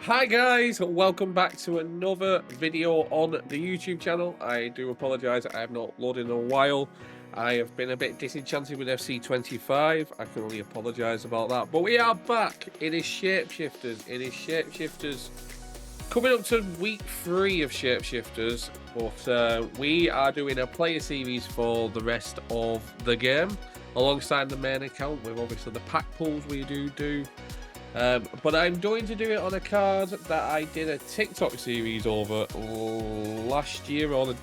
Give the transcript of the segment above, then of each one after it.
Hi guys, welcome back to another video on the YouTube channel. I do apologise, I have not loaded in a while. I have been a bit disenchanted with FC25. I can only apologise about that. But we are back. It is Shapeshifters. Coming up to week 3 of Shapeshifters. But we are doing a player series for the rest of the game. Alongside the main account with obviously the pack pulls we do. But I'm going to do it on a card that I did a TikTok series over last year or the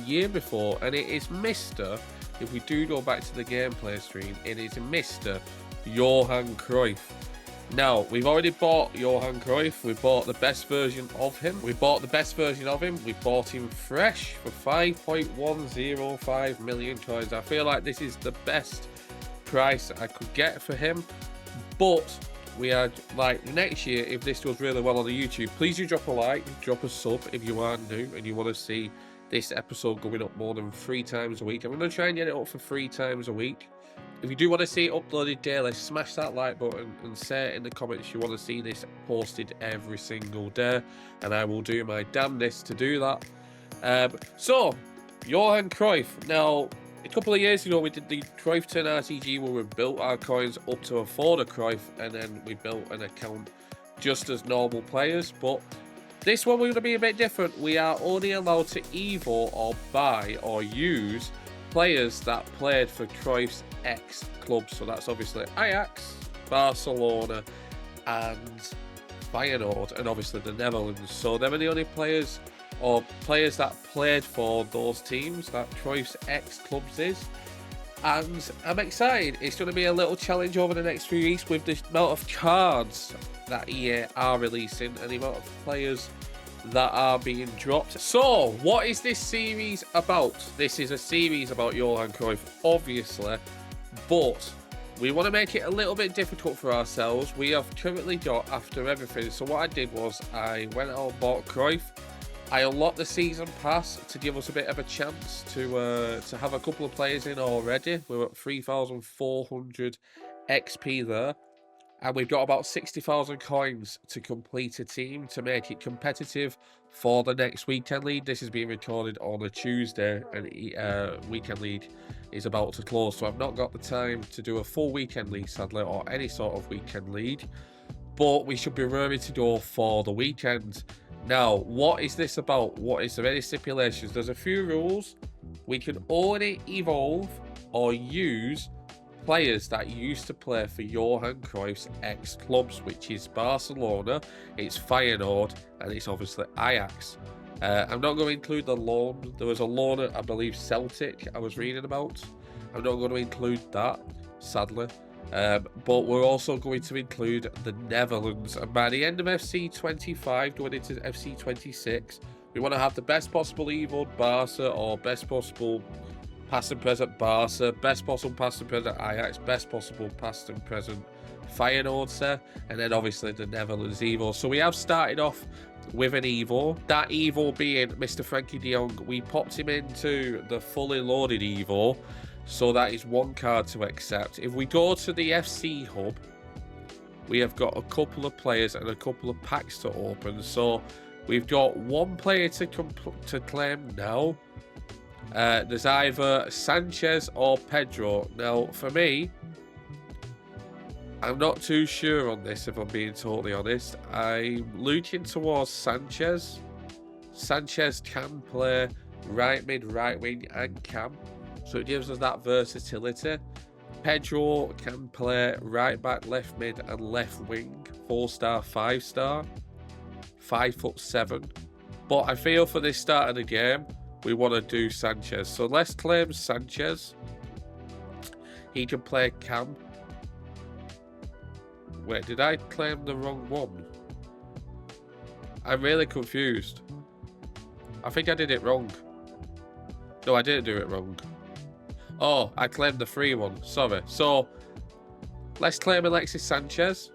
year before, and it is Mr. If we do go back to the gameplay stream, it is Mr. Johan Cruyff. Now, we've already bought Johan Cruyff. We bought the best version of him. We bought him fresh for 5.105 million coins. I feel like this is the best price I could get for him. But we are like next year, if this does really well on the YouTube, please do drop a like, drop a sub if you are new and you want to see this episode going up more than 3 times a week. I'm going to try and get it up for 3 times a week. If you do want to see it uploaded daily, smash that like button and say in the comments you want to see this posted every single day, and I will do my damnedest to do that. So, Johan Cruyff. Now, a couple of years ago, we did the Cruyff Turn RTG where we built our coins up to afford a Cruyff, and then we built an account just as normal players. But this one, we're going to be a bit different. We are only allowed to evo or buy or use players that played for Cruyff's ex-clubs. So that's obviously Ajax, Barcelona, and Feyenoord, and obviously the Netherlands. So them are the only players or players that played for those teams that Cruyff's ex-clubs is. And I'm excited. It's going to be a little challenge over the next few weeks with the amount of cards that EA are releasing and the amount of players that are being dropped. So, what is this series about? This is a series about Johan Cruyff, obviously, but we want to make it a little bit difficult for ourselves. We have currently got, after everything, so what I did was I went out and bought Cruyff. I unlocked the season pass to give us a bit of a chance to have a couple of players in already. We're at 3,400 XP there. And we've got about 60,000 coins to complete a team to make it competitive for the next weekend league. This is being recorded on a Tuesday, and weekend league is about to close. So I've not got the time to do a full weekend league, sadly, or any sort of weekend league. But we should be ready to go for the weekend. Now, what is this about? What is there any stipulations? There's a few rules. We can only evolve or use players that used to play for Johan Cruyff's ex-clubs, which is Barcelona, it's Feyenoord, and it's obviously Ajax. I'm not going to include the loan. There was a loan at, I believe, Celtic I was reading about. I'm not going to include that, sadly. But we're also going to include the Netherlands. And by the end of FC25, going into FC26, we want to have the best possible Evo Barca, or best possible past and present Barca, best possible past and present Ajax, best possible past and present Feyenoord, sir, and then obviously the Netherlands Evo. So we have started off with an Evo. That Evo being Mr. Frankie de Jong. We popped him into the fully loaded Evo, so that is one card to accept. If we go to the FC hub, we have got a couple of players and a couple of packs to open. So we've got one player to claim now. There's either Sanchez or Pedro. Now, for me, I'm not too sure on this, if I'm being totally honest. I'm looking towards Sanchez. Sanchez can play right mid, right wing, and cam, so it gives us that versatility. Pedro can play right back, left mid, and left wing. 4-star, 5-star, 5'7". But I feel for this start of the game, we want to do Sanchez. So let's claim Sanchez. He can play cam. Wait, did I claim the wrong one? I'm really confused. I think I did it wrong. No, I didn't do it wrong. Oh, I claimed the free one. Sorry. So let's claim Alexis Sanchez.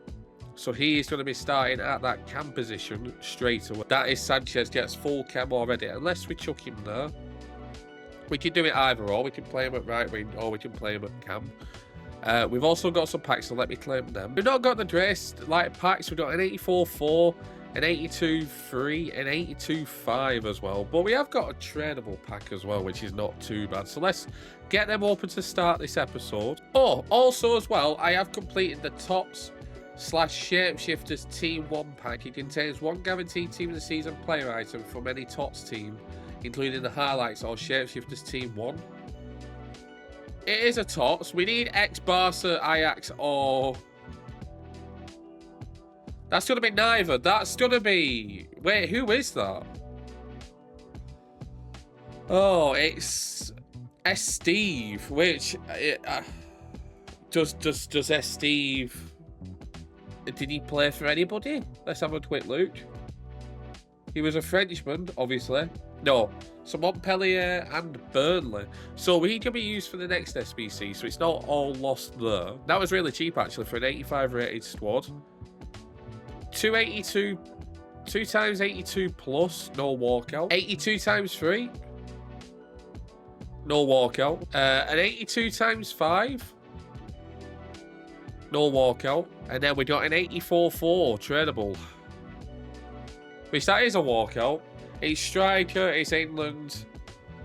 So he is going to be starting at that cam position straight away. That is Sanchez gets full cam already. Unless we chuck him there. We can do it either or. We can play him at right wing or we can play him at cam. We've also got some packs, so let me claim them. We've not got the greatest like packs. We've got an 84-4, an 82-3, an 82-5 as well. But we have got a tradable pack as well, which is not too bad. So let's get them open to start this episode. Oh, also as well, I have completed the Tops / Shapeshifters Team 1 pack. It contains one guaranteed Team of the Season player item from any Tots team, including the highlights or Shapeshifters Team 1. It is a Tots. We need ex-Barca, Ajax, or... That's going to be neither. That's going to be... Wait, who is that? Oh, it's Steve, which... Does Steve... Did he play for anybody? Let's have a quick look. He was a Frenchman, obviously. No, so Montpellier and Burnley. So he can be used for the next SBC, so it's not all lost there. That was really cheap, actually, for an 85 rated squad. 282, 2 times 82 plus, no walkout. 82 times 3, no walkout. An 82 times 5, no walkout. And then we got an 84-4 tradable, which that is a walkout. It's striker, it's England,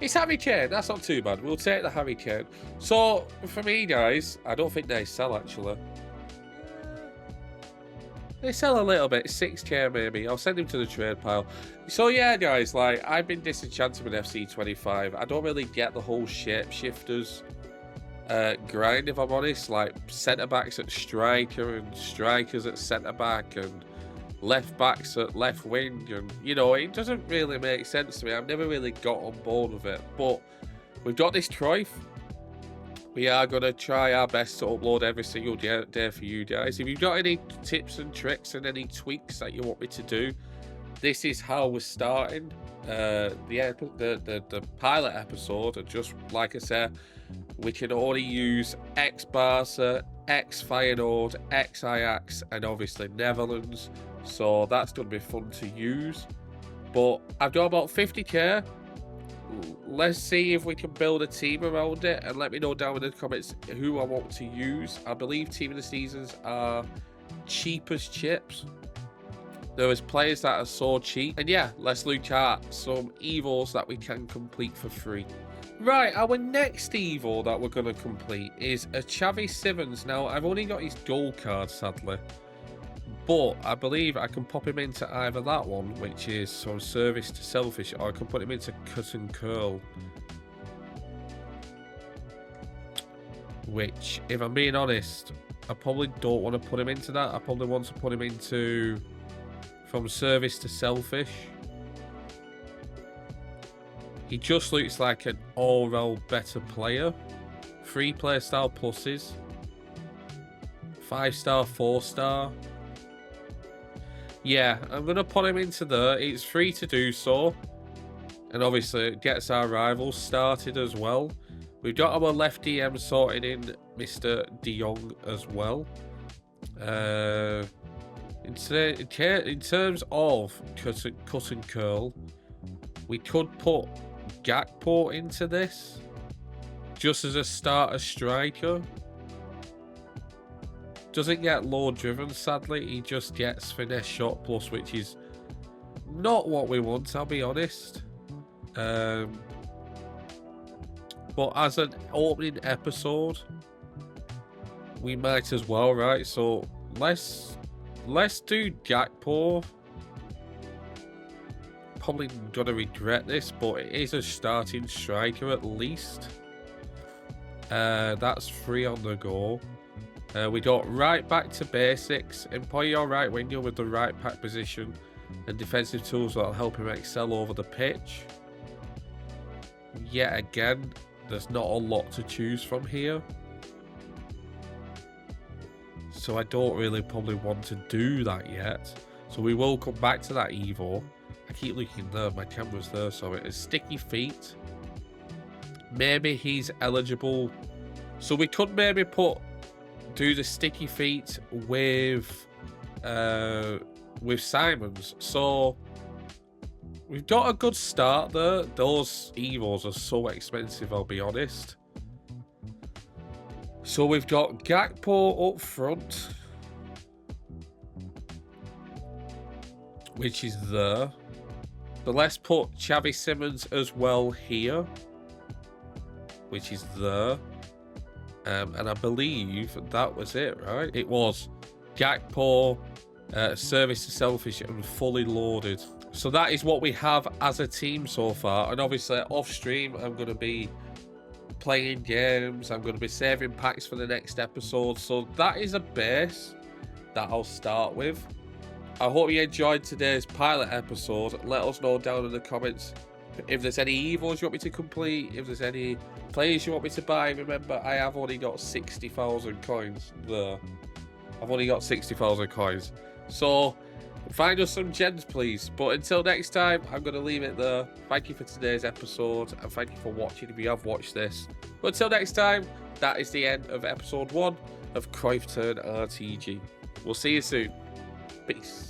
it's Harry Kane. That's not too bad. We'll take the Harry Kane. So for me, guys, I don't think they sell actually. They sell a little bit, 6k maybe. I'll send him to the trade pile. So yeah, guys, like I've been disenchanted with FC25. I don't really get the whole Shapeshifters grind, if I'm honest. Like centre backs at striker and strikers at centre back and left backs at left wing, and you know, it doesn't really make sense to me. I've never really got on board with it, but we've got this Cruyff. We are going to try our best to upload every single day for you guys. If you've got any tips and tricks and any tweaks that you want me to do, this is how we're starting the pilot episode. And just like I said, we can only use ex-Barca, ex-Feyenoord, ex-Ajax, and obviously Netherlands. So that's going to be fun to use. But I've got about 50k. Let's see if we can build a team around it, and let me know down in the comments who I want to use. I believe Team of the Seasons are cheap as chips. There is players that are so cheap. And yeah, let's look at some Evos that we can complete for free. Right, our next Evo that we're going to complete is a Xavi Simons. Now, I've only got his gold card, sadly. But I believe I can pop him into either that one, which is from service to selfish, or I can put him into cut and curl. Which, if I'm being honest, I probably don't want to put him into that. I probably want to put him into from service to selfish. He just looks like an all-round better player. 3 player style pluses. 5-star, 4-star. Yeah, I'm going to put him into there. It's free to do so. And obviously it gets our rivals started as well. We've got our left DM sorted in Mr. De Jong as well. In terms of cut and curl, we could put Gakpo into this just as a starter striker. Doesn't get low driven, sadly. He just gets finesse shot plus, which is not what we want, I'll be honest. But as an opening episode, we might as well, right? So let's do Gakpo. Probably gonna regret this, but it is a starting striker at least. That's 3 on the go. We got right back to basics. Employ your right winger with the right back position and defensive tools that will help him excel over the pitch. Yet again, there's not a lot to choose from here. So I don't really probably want to do that yet. So we will come back to that Evo. I keep looking there, my camera's there, so it is sticky feet. Maybe he's eligible. So we could maybe do the sticky feet with Simons. So we've got a good start there. Those Evos are so expensive, I'll be honest. So we've got Gakpo up front, which is there. So let's put Xavi Simons as well here, which is there. And I believe that was it, right? It was Gakpo, service to selfish and fully loaded. So that is what we have as a team so far. And obviously off stream, I'm going to be playing games. I'm going to be saving packs for the next episode. So that is a base that I'll start with. I hope you enjoyed today's pilot episode. Let us know down in the comments if there's any evos you want me to complete, if there's any players you want me to buy. Remember, I have only got 60,000 coins there. I've only got 60,000 coins. So find us some gems, please. But until next time, I'm going to leave it there. Thank you for today's episode, and thank you for watching if you have watched this. But until next time, that is the end of episode 1 of Cruyff Turn RTG. We'll see you soon. Peace.